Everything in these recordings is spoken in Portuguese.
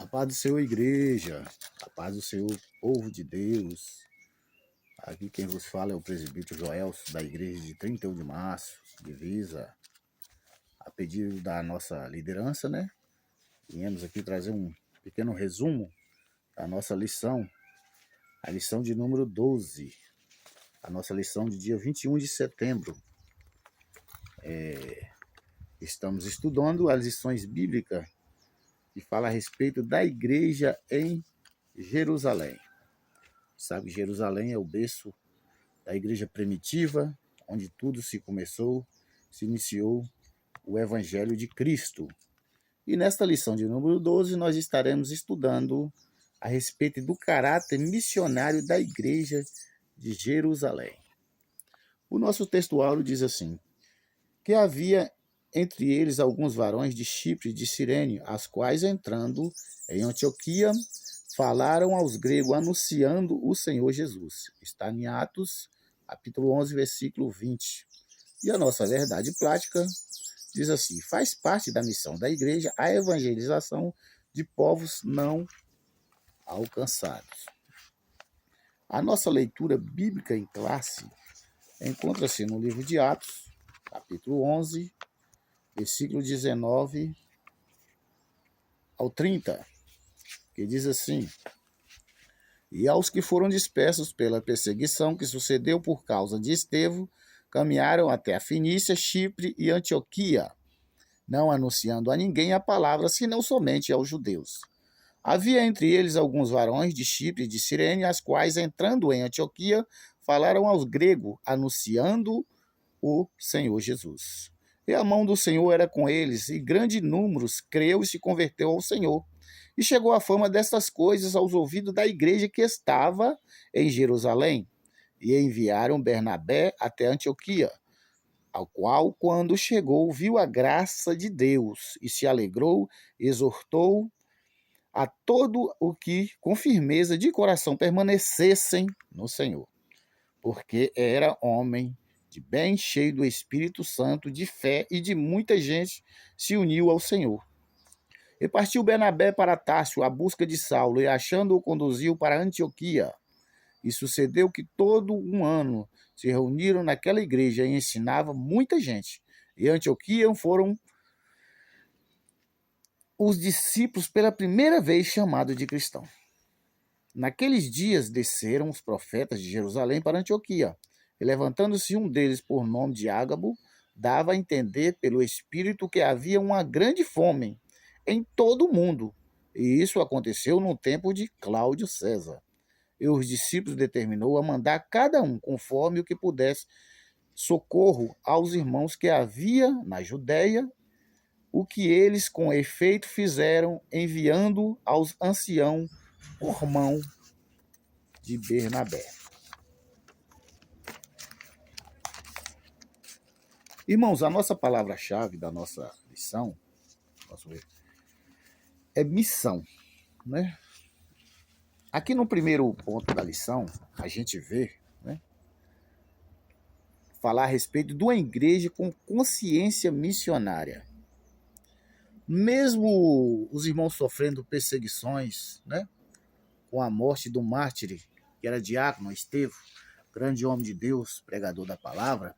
A paz do Senhor, igreja. A paz do Senhor, povo de Deus. Aqui quem vos fala é o presbítero Joelso, da igreja de 31 de março, divisa. A pedido da nossa liderança, né? Viemos aqui trazer um pequeno resumo da nossa lição. A lição de número 12. A nossa lição de dia 21 de setembro. Estamos estudando as lições bíblicas que fala a respeito da igreja em Jerusalém. Sabe, Jerusalém é o berço da igreja primitiva, onde tudo se iniciou o Evangelho de Cristo. E nesta lição de número 12, nós estaremos estudando a respeito do caráter missionário da igreja de Jerusalém. O nosso textuário diz assim: que havia entre eles alguns varões de Chipre e de Cirene, as quais, entrando em Antioquia, falaram aos gregos, anunciando o Senhor Jesus. Está em Atos, capítulo 11, versículo 20. E a nossa verdade prática diz assim: faz parte da missão da igreja a evangelização de povos não alcançados. A nossa leitura bíblica em classe encontra-se no livro de Atos, capítulo 11, versículo 19 ao 30, que diz assim: e aos que foram dispersos pela perseguição que sucedeu por causa de Estevão, caminharam até a Fenícia, Chipre e Antioquia, não anunciando a ninguém a palavra, senão somente aos judeus. Havia entre eles alguns varões de Chipre e de Cirene, as quais, entrando em Antioquia, falaram aos gregos, anunciando o Senhor Jesus. E a mão do Senhor era com eles, e grande número creu e se converteu ao Senhor. E chegou a fama destas coisas aos ouvidos da igreja que estava em Jerusalém. E enviaram Bernabé até Antioquia, ao qual, quando chegou, viu a graça de Deus, e se alegrou, exortou a todo o que, com firmeza de coração, permanecessem no Senhor. Porque era homem de bem cheio do Espírito Santo, de fé, e de muita gente se uniu ao Senhor. E partiu Bernabé para Társio à busca de Saulo, e achando-o conduziu para Antioquia. E sucedeu que todo um ano se reuniram naquela igreja e ensinava muita gente. E Antioquia foram os discípulos pela primeira vez chamados de cristãos. Naqueles dias desceram os profetas de Jerusalém para Antioquia, e levantando-se um deles por nome de Ágabo, dava a entender pelo Espírito que havia uma grande fome em todo o mundo, e isso aconteceu no tempo de Cláudio César. E os discípulos determinou a mandar cada um, conforme o que pudesse, socorro aos irmãos que havia na Judéia, o que eles com efeito fizeram, enviando aos anciãos por mão de Bernabé. Irmãos, a nossa palavra-chave da nossa lição é missão, né? Aqui no primeiro ponto da lição, a gente vê, né, falar a respeito de uma igreja com consciência missionária. Mesmo os irmãos sofrendo perseguições, né, com a morte do mártir, que era diácono, Estevão, grande homem de Deus, pregador da palavra,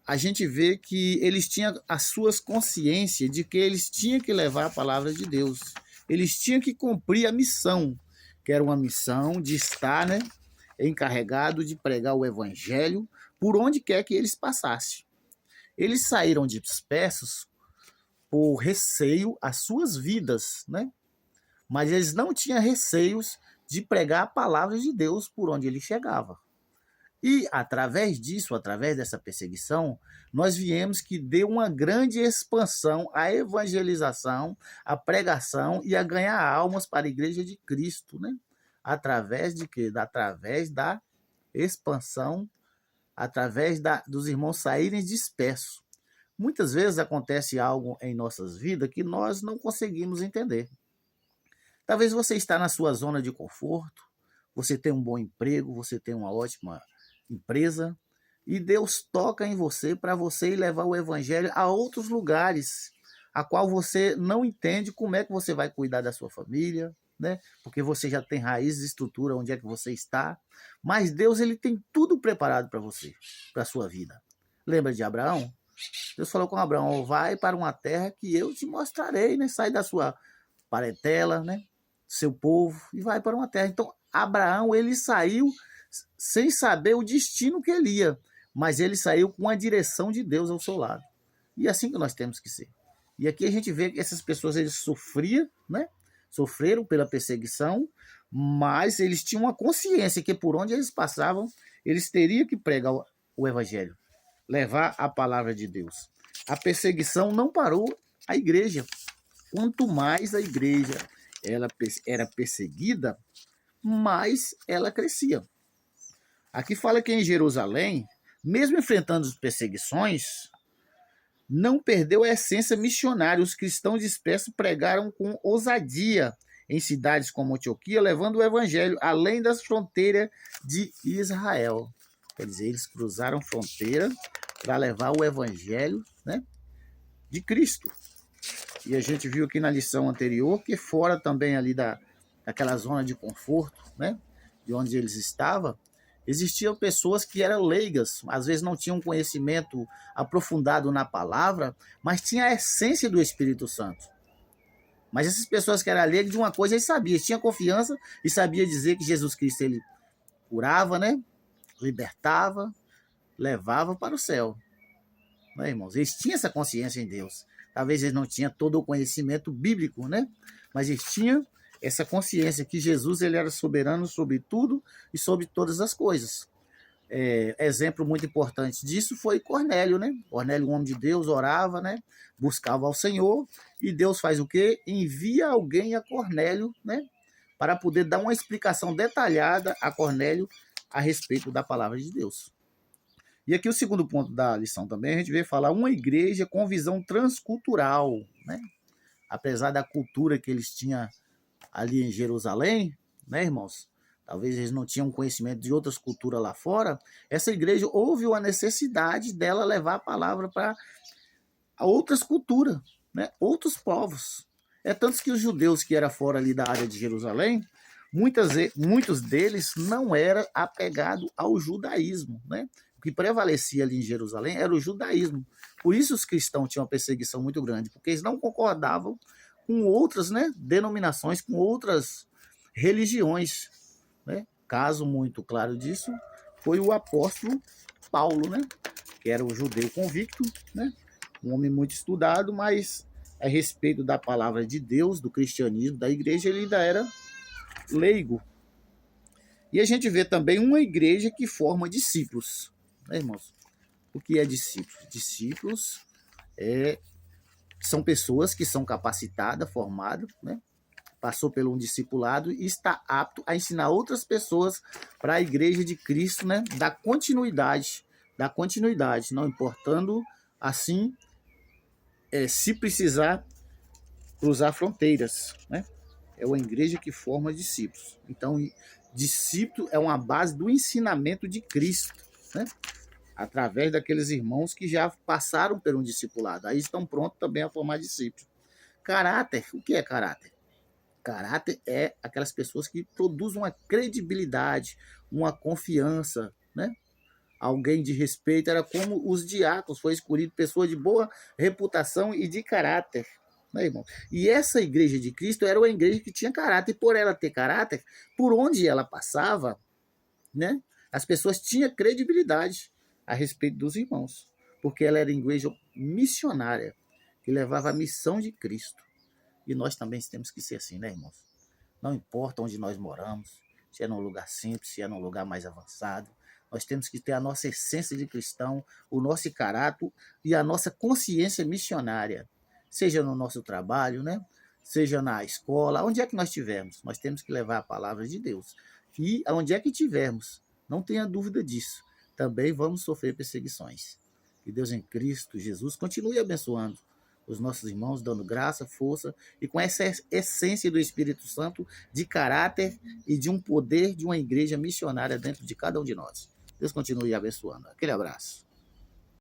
a gente vê que eles tinham as suas consciências de que eles tinham que levar a palavra de Deus. Eles tinham que cumprir a missão, que era uma missão de estar, né, encarregado de pregar o evangelho por onde quer que eles passassem. Eles saíram dispersos por receio às suas vidas, né? Mas eles não tinham receios de pregar a palavra de Deus por onde ele chegava. E, através disso, através dessa perseguição, nós viemos que deu uma grande expansão à evangelização, à pregação e a ganhar almas para a igreja de Cristo, né? Através de quê? Através da expansão, através dos irmãos saírem dispersos. Muitas vezes acontece algo em nossas vidas que nós não conseguimos entender. Talvez você está na sua zona de conforto, você tem um bom emprego, você tem uma ótima empresa, e Deus toca em você para você ir levar o evangelho a outros lugares, a qual você não entende como é que você vai cuidar da sua família, né? Porque você já tem raízes e estrutura onde é que você está. Mas Deus, ele tem tudo preparado para você, para a sua vida. Lembra de Abraão? Deus falou com Abraão: vai para uma terra que eu te mostrarei, né? Sai da sua parentela, né? Seu povo, e vai para uma terra. Então, Abraão, ele saiu sem saber o destino que ele ia, mas ele saiu com a direção de Deus ao seu lado. E é assim que nós temos que ser. E aqui a gente vê que essas pessoas, eles sofriam, né? Sofreram pela perseguição, mas eles tinham uma consciência que por onde eles passavam, eles teriam que pregar o evangelho, levar a palavra de Deus. A perseguição não parou a igreja. Quanto mais a igreja ela era perseguida, mais ela crescia. Aqui fala que em Jerusalém, mesmo enfrentando as perseguições, não perdeu a essência missionária. Os cristãos dispersos pregaram com ousadia em cidades como Antioquia, levando o evangelho além das fronteiras de Israel. Quer dizer, eles cruzaram fronteira para levar o evangelho, né, de Cristo. E a gente viu aqui na lição anterior que fora também ali daquela zona de conforto, né, de onde eles estavam, existiam pessoas que eram leigas, às vezes não tinham conhecimento aprofundado na palavra, mas tinha a essência do Espírito Santo. Mas essas pessoas que eram leigas de uma coisa eles sabiam, tinham confiança e sabia dizer que Jesus Cristo ele curava, né, libertava, levava para o céu. Não é, irmãos? Eles tinham essa consciência em Deus. Talvez eles não tinham todo o conhecimento bíblico, né? Mas eles tinham essa consciência que Jesus ele era soberano sobre tudo e sobre todas as coisas. Exemplo muito importante disso foi Cornélio, né? Cornélio, um homem de Deus, orava, né? Buscava ao Senhor, e Deus faz o quê? Envia alguém a Cornélio, né? Para poder dar uma explicação detalhada a Cornélio a respeito da palavra de Deus. E aqui o segundo ponto da lição também, a gente vê falar uma igreja com visão transcultural, né? Apesar da cultura que eles tinham ali em Jerusalém, né, irmãos? Talvez eles não tinham conhecimento de outras culturas lá fora. Essa igreja houve uma necessidade dela levar a palavra para outras culturas, né? Outros povos. É tanto que os judeus que eram fora ali da área de Jerusalém, muitos deles não eram apegados ao judaísmo, né? O que prevalecia ali em Jerusalém era o judaísmo. Por isso os cristãos tinham uma perseguição muito grande, porque eles não concordavam com outras, né, denominações, com outras religiões, né? Caso muito claro disso foi o apóstolo Paulo, né, que era um judeu convicto, né, um homem muito estudado, mas a respeito da palavra de Deus, do cristianismo, da igreja, ele ainda era leigo. E a gente vê também uma igreja que forma discípulos, né, irmãos? O que é discípulos? Discípulos são pessoas que são capacitadas, formadas, né? Passou pelo um discipulado e está apto a ensinar outras pessoas para a igreja de Cristo, né? Da continuidade, não importando assim se precisar cruzar fronteiras, né? É uma igreja que forma discípulos. Então, discípulo é uma base do ensinamento de Cristo, né? Através daqueles irmãos que já passaram por um discipulado. Aí estão prontos também a formar discípulos. Caráter, o que é caráter? Caráter é aquelas pessoas que produzem uma credibilidade, uma confiança, né? Alguém de respeito, era como os diáconos, foi escolhido pessoa de boa reputação e de caráter, né, irmão? E essa igreja de Cristo era uma igreja que tinha caráter, e por ela ter caráter, por onde ela passava, né, as pessoas tinham credibilidade a respeito dos irmãos, porque ela era igreja missionária, que levava a missão de Cristo. E nós também temos que ser assim, né, irmãos? Não importa onde nós moramos, se é num lugar simples, se é num lugar mais avançado, nós temos que ter a nossa essência de cristão, o nosso caráter e a nossa consciência missionária, seja no nosso trabalho, né? Seja na escola, onde é que nós estivermos, nós temos que levar a palavra de Deus. E onde é que estivermos, não tenha dúvida disso, também vamos sofrer perseguições. Que Deus em Cristo Jesus continue abençoando os nossos irmãos, dando graça, força e com essa essência do Espírito Santo de caráter e de um poder de uma igreja missionária dentro de cada um de nós. Deus continue abençoando. Aquele abraço.